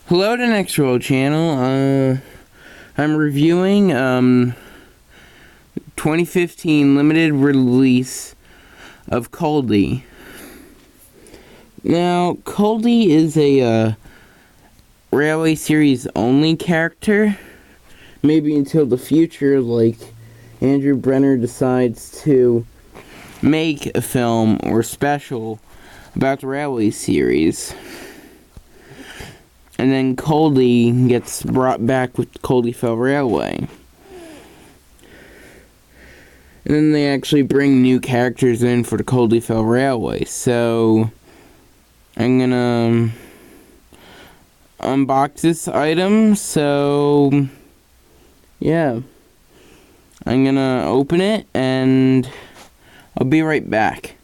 Hello to Next Roll Channel. I'm reviewing 2015 limited release of Culdee. Now, Culdee is a Railway series only character. Maybe until the future, like Andrew Brenner decides to make a film or special about the Railway series. And then Culdee gets brought back with Culdee Railway. And then they actually bring new characters in for the Culdee Railway. So, I'm gonna unbox this item. So, yeah. I'm gonna open it and I'll be right back.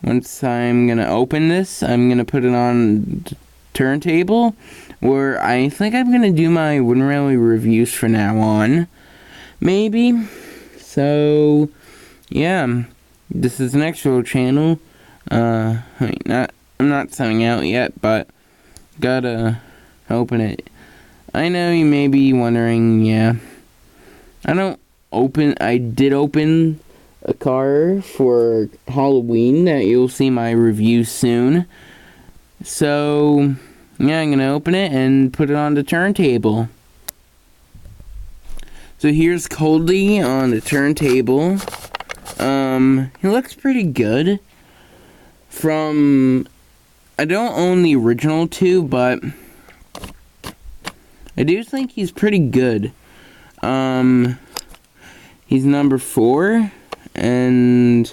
Once I'm gonna open this, I'm gonna put it on turntable, where I think I'm gonna do my Wooden Railway reviews from now on, maybe. So yeah, this is the Next Roll Channel. I'm not signing out yet, but gotta open it. I know you may be wondering, yeah, I did open a car for Halloween that you'll see my review soon. So, yeah, I'm gonna open it and put it on the turntable. So here's Culdee on the turntable. He looks pretty good. I don't own the original two, but I do think he's pretty good. He's number 4, and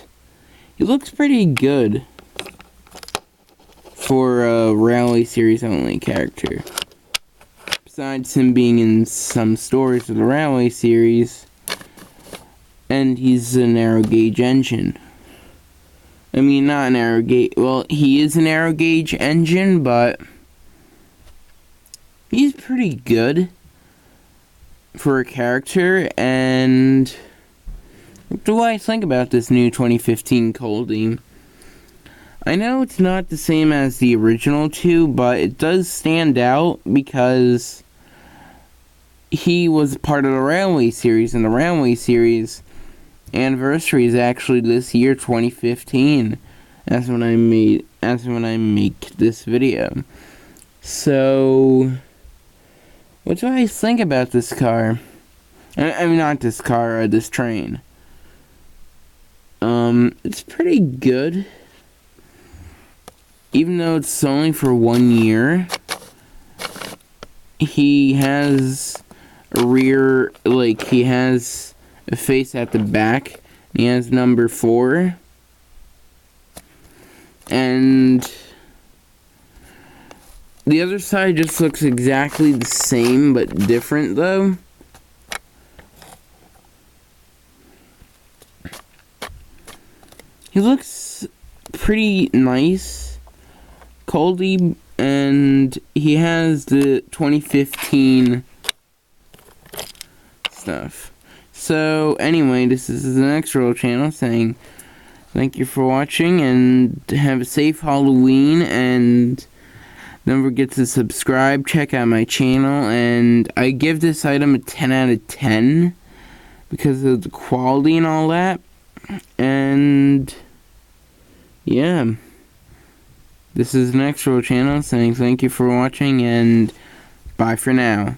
he looks pretty good for a Railway series only character. Besides him being in some stories of the Railway series, and he's a narrow gauge engine. I mean, not a narrow gauge, well, he is a narrow gauge engine, but he's pretty good for a character. And what do I think about this new 2015 Culdee? I know it's not the same as the original two, but it does stand out because he was part of the Railway series, and the Railway series anniversary is actually this year, 2015. That's when I make this video. So, what do I think about this car? I mean, not this car, this train. It's pretty good. Even though it's only for 1 year, he has a rear, like, he has a face at the back. He has number 4. And the other side just looks exactly the same, but different, though. He looks pretty nice, Culdee, and he has the 2015 stuff. So anyway, this is the Next Roll Channel saying thank you for watching, and have a safe Halloween, and don't forget to subscribe, check out my channel, and I give this item a 10 out of 10 because of the quality and all that. And yeah, this is the Next Roll Channel saying thank you for watching, and bye for now.